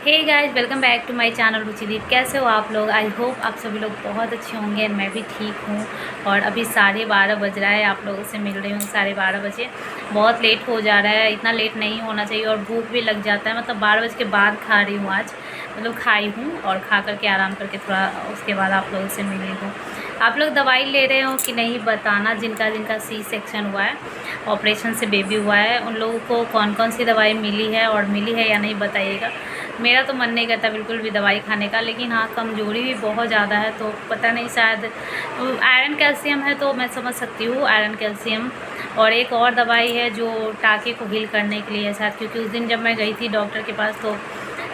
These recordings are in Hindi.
Hey guys, welcome back to my channel Ruchideep. कैसे हो आप लोग? आई होप आप सभी लोग बहुत अच्छे होंगे एंड मैं भी ठीक हूँ। और अभी 12:30 बज रहा है, आप लोगों से मिल रही हूँ 12:30 बजे। बहुत लेट हो जा रहा है, इतना लेट नहीं होना चाहिए और भूख भी लग जाता है। मतलब 12 बजे के बाद खा रही हूँ आज, मतलब खाई हूँ और खा करके आराम करके थोड़ा उसके बाद आप लोगों से मिली हूँ। आप लोग दवाई ले रहे हो कि नहीं बताना। जिनका जिनका सी सेक्शन हुआ है, ऑपरेशन से बेबी हुआ है, उन लोगों को कौन कौन सी दवाई मिली है और मिली है या नहीं बताइएगा। मेरा तो मन नहीं करता बिल्कुल भी दवाई खाने का, लेकिन हाँ कमज़ोरी भी बहुत ज़्यादा है तो पता नहीं, शायद आयरन कैल्शियम है तो मैं समझ सकती हूँ आयरन कैल्शियम। और एक और दवाई है जो टाँके को हील करने के लिए है शायद, क्योंकि उस दिन जब मैं गई थी डॉक्टर के पास तो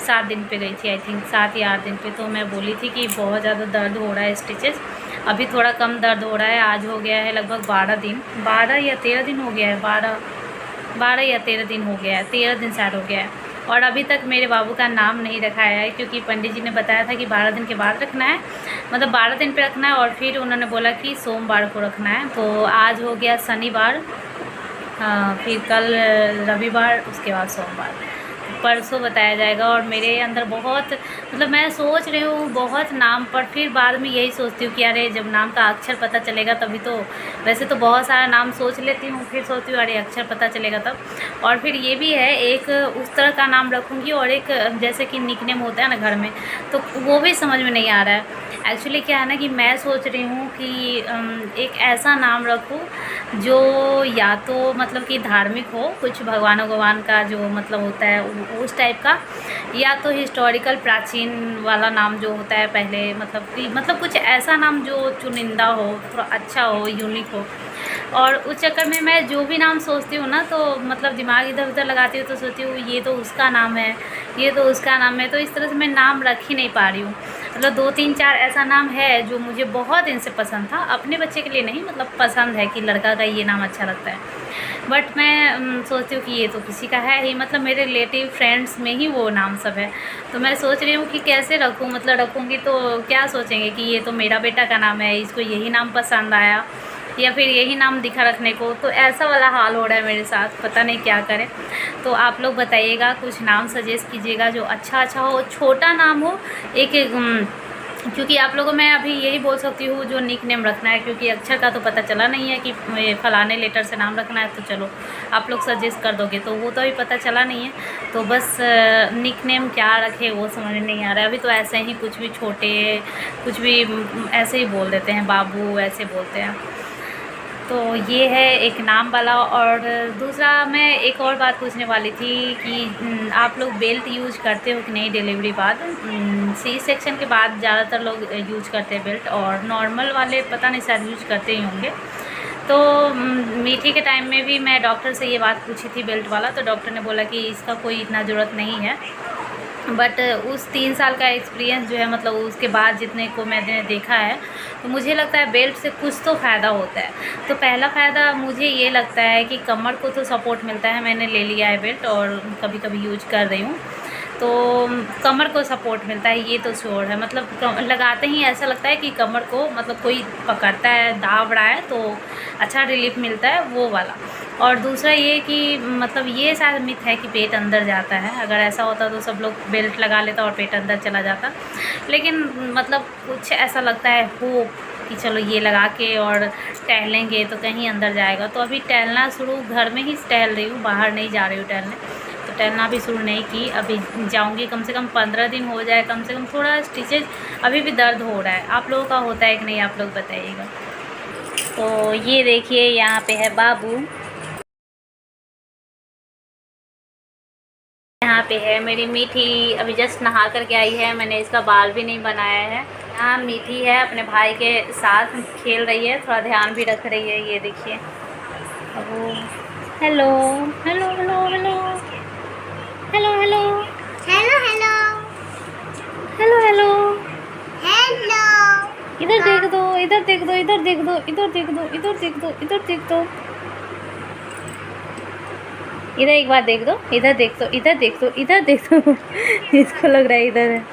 7 दिन पे गई थी, आई थिंक 7 या 8 दिन पे। तो मैं बोली थी कि बहुत ज़्यादा दर्द हो रहा है स्टिचेस। अभी थोड़ा कम दर्द हो रहा है, आज हो गया है लगभग 12 दिन, 12 या 13 दिन हो गया है, 12 या 13 दिन हो गया है, 13 दिन शायद हो गया है। और अभी तक मेरे बाबू का नाम नहीं रखाया है, क्योंकि पंडित जी ने बताया था कि 12 दिन के बाद रखना है, मतलब 12 दिन पे रखना है। और फिर उन्होंने बोला कि सोमवार को रखना है। तो आज हो गया शनिवार, फिर कल रविवार, उसके बाद सोमवार, परसों बताया जाएगा। और मेरे अंदर बहुत, मतलब मैं सोच रही हूँ बहुत नाम पर, फिर बाद में यही सोचती हूँ कि अरे जब नाम का अक्षर पता चलेगा तभी तो। वैसे तो बहुत सारा नाम सोच लेती हूँ, फिर सोचती हूँ अरे अक्षर पता चलेगा तब। और फिर ये भी है, एक उस तरह का नाम रखूँगी और एक जैसे कि निकनेम होता है ना घर में, तो वो भी समझ में नहीं आ रहा है। एक्चुअली क्या है ना कि मैं सोच रही हूँ कि एक ऐसा नाम रखूँ जो या तो मतलब कि धार्मिक हो, कुछ भगवान का जो मतलब होता है उस टाइप का, या तो हिस्टोरिकल प्राचीन वाला नाम जो होता है पहले, मतलब कि मतलब कुछ ऐसा नाम जो चुनिंदा हो, थोड़ा अच्छा हो, यूनिक हो। और उस चक्कर में मैं जो भी नाम सोचती हूँ ना, तो मतलब दिमाग इधर उधर लगाती हूँ तो सोचती हूँ ये तो उसका नाम है, ये तो उसका नाम है। तो इस तरह से मैं नाम रख ही नहीं पा रही हूँ। मतलब 2 3 4 ऐसा नाम है जो मुझे बहुत दिन से पसंद था, अपने बच्चे के लिए नहीं, मतलब पसंद है कि लड़का का ये नाम अच्छा लगता है। बट मैं सोचती हूँ कि ये तो किसी का है ही, मतलब मेरे रिलेटिव फ्रेंड्स में ही वो नाम सब है। तो मैं सोच रही हूँ कि कैसे रखूँ, मतलब रखूँगी तो क्या सोचेंगे कि ये तो मेरा बेटा का नाम है, इसको यही नाम पसंद आया, या फिर यही नाम दिखा रखने को। तो ऐसा वाला हाल हो रहा है मेरे साथ, पता नहीं क्या करें। तो आप लोग बताइएगा, कुछ नाम सजेस्ट कीजिएगा जो अच्छा अच्छा हो, छोटा नाम हो। एक एक क्योंकि आप लोगों मैं अभी यही बोल सकती हूँ जो निक नेम रखना है, क्योंकि अक्षर का तो पता चला नहीं है कि फलाने लेटर से नाम रखना है। तो चलो आप लोग सजेस्ट कर दोगे, तो वो तो अभी पता चला नहीं है। तो बस निक नेम क्या रखे वो समझ में नहीं आ रहा है अभी। तो ऐसे ही कुछ भी छोटे, कुछ भी ऐसे ही बोल देते हैं, बाबू ऐसे बोलते हैं। तो ये है एक नाम वाला। और दूसरा मैं एक और बात पूछने वाली थी कि आप लोग बेल्ट यूज करते हो कि नहीं डिलीवरी बाद? सी सेक्शन के बाद ज़्यादातर लोग यूज करते हैं बेल्ट, और नॉर्मल वाले पता नहीं शायद यूज करते ही होंगे। तो मीठी के टाइम में भी मैं डॉक्टर से ये बात पूछी थी बेल्ट वाला, तो डॉक्टर ने बोला कि इसका कोई इतना ज़रूरत नहीं है। बट उस 3 साल का एक्सपीरियंस जो है, मतलब उसके बाद जितने को मैंने देखा है, तो मुझे लगता है बेल्ट से कुछ तो फ़ायदा होता है। तो पहला फ़ायदा मुझे ये लगता है कि कमर को तो सपोर्ट मिलता है, मैंने ले लिया है बेल्ट और कभी कभी यूज कर रही हूँ। तो कमर को सपोर्ट मिलता है, ये तो श्योर है। मतलब लगाते ही ऐसा लगता है कि कमर को मतलब कोई पकड़ता है, दाब रहा है, तो अच्छा रिलीफ मिलता है वो वाला। और दूसरा ये कि मतलब ये शायद मिथ है कि पेट अंदर जाता है, अगर ऐसा होता तो सब लोग बेल्ट लगा लेता और पेट अंदर चला जाता। लेकिन मतलब कुछ ऐसा लगता है हो कि चलो ये लगा के और टहलेंगे तो कहीं अंदर जाएगा। तो अभी टहलना शुरू, घर में ही टहल रही हूँ, बाहर नहीं जा रही हूँ टहलने। तो टहलना भी शुरू नहीं की, अभी जाऊँगी कम से कम 15 दिन हो जाए कम से कम। थोड़ा स्टिचेज अभी भी दर्द हो रहा है। आप लोगों का होता है कि नहीं, आप लोग बताइएगा। तो ये देखिए यहाँ पे है बाबू, यहाँ पे है मेरी मीठी, अभी जस्ट नहा करके आई है, मैंने इसका बाल भी नहीं बनाया है। यहाँ मीठी है अपने भाई के साथ खेल रही है, थोड़ा ध्यान भी रख रही है, ये देखिए। अब वो hello hello hello hello hello hello hello hello hello hello, hello. इधर देख दो, इधर देख दो, इधर देख दो, इधर देख दो, इधर देख दो, इधर देख दो, इधर एक बार देख दो, इधर देख दो, इधर देख दो, इधर देख दो। इसको लग रहा है इधर है।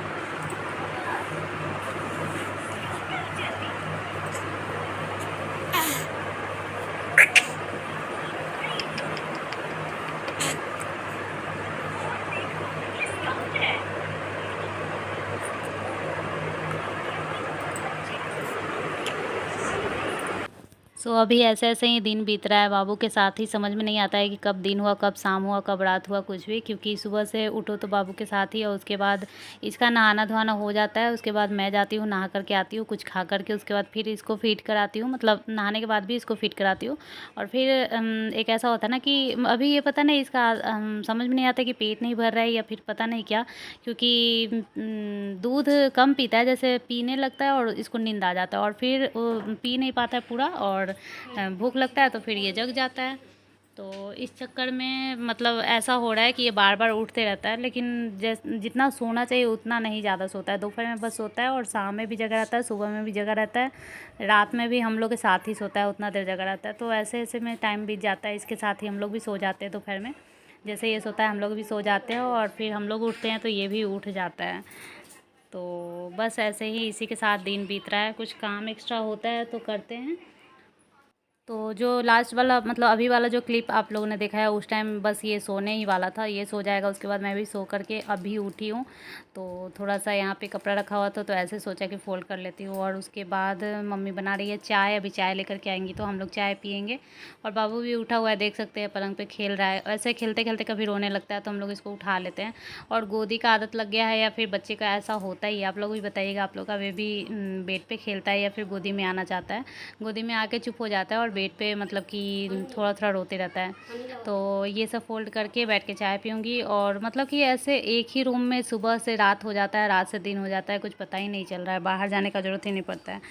सो अभी ऐसे ऐसे ही दिन बीत रहा है बाबू के साथ ही। समझ में नहीं आता है कि कब दिन हुआ, कब शाम हुआ, कब रात हुआ, कुछ भी। क्योंकि सुबह से उठो तो बाबू के साथ ही, और उसके बाद इसका नहाना धोना हो जाता है। उसके बाद मैं जाती हूँ, नहा करके आती हूँ, कुछ खा करके उसके बाद फिर इसको फीड कराती हूँ। मतलब नहाने के बाद भी इसको फीड कराती हूँ। और फिर एक ऐसा होता है ना कि अभी ये पता नहीं इसका समझ में नहीं आता कि पेट नहीं भर रहा है या फिर पता नहीं क्या। क्योंकि दूध कम पीता है, जैसे पीने लगता है और इसको नींद आ जाता है, और फिर वो पी नहीं पाता है पूरा, और भूख लगता है तो फिर ये जग जाता है। तो इस चक्कर में मतलब ऐसा हो रहा है कि ये बार बार उठते रहता है, लेकिन जितना सोना चाहिए उतना नहीं ज़्यादा सोता है। दोपहर में बस सोता है, और शाम में भी जगा रहता है, सुबह में भी जगा रहता है, रात में भी हम लोग के साथ ही सोता है, उतना देर जगा रहता है। तो ऐसे ऐसे में टाइम बीत जाता है, इसके साथ ही हम लोग भी सो जाते हैं दोपहर में। जैसे ये सोता है हम लोग भी सो जाते हैं, और फिर हम लोग उठते हैं तो ये भी उठ जाता है। तो बस ऐसे ही इसी के साथ दिन बीत रहा है। कुछ काम एक्स्ट्रा होता है तो करते हैं। तो जो लास्ट वाला मतलब अभी वाला जो क्लिप आप लोगों ने देखा है, उस टाइम बस ये सोने ही वाला था। ये सो जाएगा, उसके बाद मैं भी सो करके अभी उठी हूँ। तो थोड़ा सा यहाँ पे कपड़ा रखा हुआ था, तो ऐसे सोचा कि फ़ोल्ड कर लेती हूँ। और उसके बाद मम्मी बना रही है चाय। अभी चाय लेकर के आएंगी तो हम लोग चाय पियेंगे। और बाबू भी उठा हुआ है, देख सकते हैं, पलंग पे खेल रहा है। ऐसे खेलते खेलते कभी रोने लगता है तो हम लोग इसको उठा लेते हैं। और गोदी का आदत लग गया है या फिर बच्चे का ऐसा होता ही है। आप लोग भी बताइएगा, आप लोग का बेबी बेड पे खेलता है या फिर गोदी में आना चाहता है। गोदी में आके चुप हो जाता है, और बेड पे मतलब कि थोड़ा थोड़ा रोते रहता है। तो ये सब फोल्ड करके बैठ के चाय पीऊँगी। और मतलब कि ऐसे एक ही रूम में सुबह से रात हो जाता है, रात से दिन हो जाता है, कुछ पता ही नहीं चल रहा है। बाहर जाने का ज़रूरत ही नहीं पड़ता है।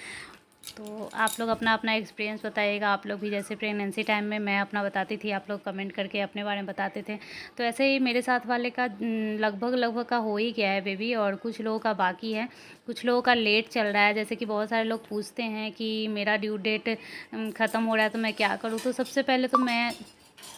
तो आप लोग अपना अपना एक्सपीरियंस बताइएगा। आप लोग भी जैसे प्रेगनेंसी टाइम में मैं अपना बताती थी, आप लोग कमेंट करके अपने बारे में बताते थे। तो ऐसे ही मेरे साथ वाले का लगभग का हो ही गया है बेबी, और कुछ लोगों का बाकी है, कुछ लोगों का लेट चल रहा है। जैसे कि बहुत सारे लोग पूछते हैं कि मेरा ड्यू डेट ख़त्म हो रहा है तो मैं क्या करूँ। तो सबसे पहले तो मैं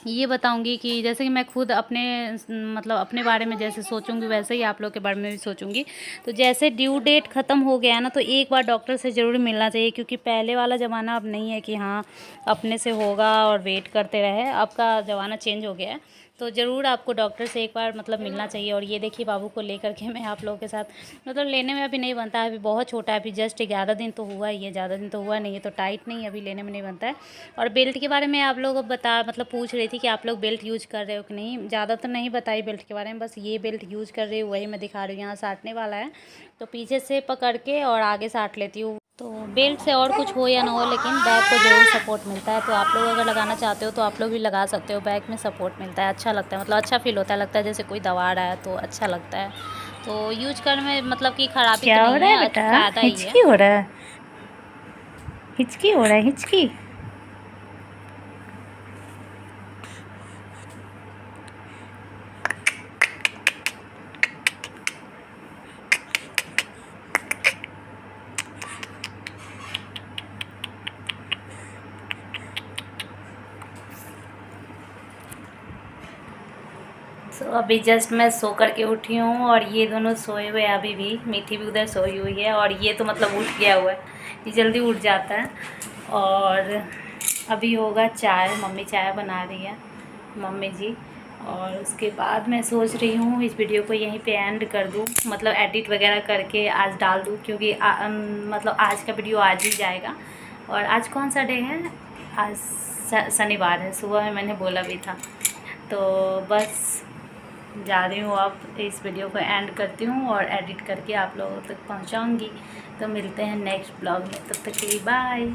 ये बताऊंगी कि जैसे कि मैं खुद अपने मतलब अपने बारे में जैसे सोचूंगी, वैसे ही आप लोग के बारे में भी सोचूंगी। तो जैसे ड्यू डेट ख़त्म हो गया ना, तो एक बार डॉक्टर से ज़रूर मिलना चाहिए। क्योंकि पहले वाला ज़माना अब नहीं है कि हाँ अपने से होगा और वेट करते रहे। अब का ज़माना चेंज हो गया है। तो ज़रूर आपको डॉक्टर से एक बार मतलब मिलना चाहिए। और ये देखिए बाबू को लेकर के मैं आप लोगों के साथ मतलब लेने में अभी नहीं बनता है, अभी बहुत छोटा है, अभी जस्ट 11 दिन तो हुआ ही है, ज़्यादा दिन तो हुआ नहीं है, तो टाइट नहीं है, अभी लेने में नहीं बनता है। और बेल्ट के बारे में आप लोग मतलब पूछ रही थी कि आप लोग बेल्ट यूज़ कर रहे हो कि नहीं। ज़्यादा तो नहीं बताई बेल्ट के बारे में, बस ये बेल्ट यूज़ कर रही हूँ, वही मैं दिखा रही हूँ। यहाँ साटने वाला है तो पीछे से पकड़ के और आगे साट लेती हूँ। तो बेल्ट से और कुछ हो या ना हो, लेकिन बैग को ज़रूर सपोर्ट मिलता है। तो आप लोग अगर लगाना चाहते हो तो आप लोग भी लगा सकते हो। बैग में सपोर्ट मिलता है, अच्छा लगता है, मतलब अच्छा फील होता है, लगता है जैसे कोई दबा रहा है, तो अच्छा लगता है। तो यूज करने में मतलब कि ख़राबी क्या तो हो नहीं रहा है है, बेटा? फ़ायदा ही है। हिचकी हो रहा है, हिचकी हो रहा है, हिचकी। सो अभी जस्ट मैं सो करके उठी हूँ, और ये दोनों सोए हुए हैं अभी भी। मीठी भी उधर सोई हुई है, और ये तो मतलब उठ गया हुआ है, ये जल्दी उठ जाता है। और अभी होगा चाय, मम्मी चाय बना रही है मम्मी जी। और उसके बाद मैं सोच रही हूँ इस वीडियो को यहीं पे एंड कर दूँ, मतलब एडिट वगैरह करके आज डाल दूँ। क्योंकि मतलब आज का वीडियो आज ही जाएगा। और आज कौन सा डे है? आज शनिवार है, सुबह में मैंने बोला भी था। तो बस जा रही हूँ, अब इस वीडियो को एंड करती हूँ और एडिट करके आप लोगों तक पहुँचाऊँगी। तो मिलते हैं नेक्स्ट ब्लॉग में, तब तक के लिए बाय।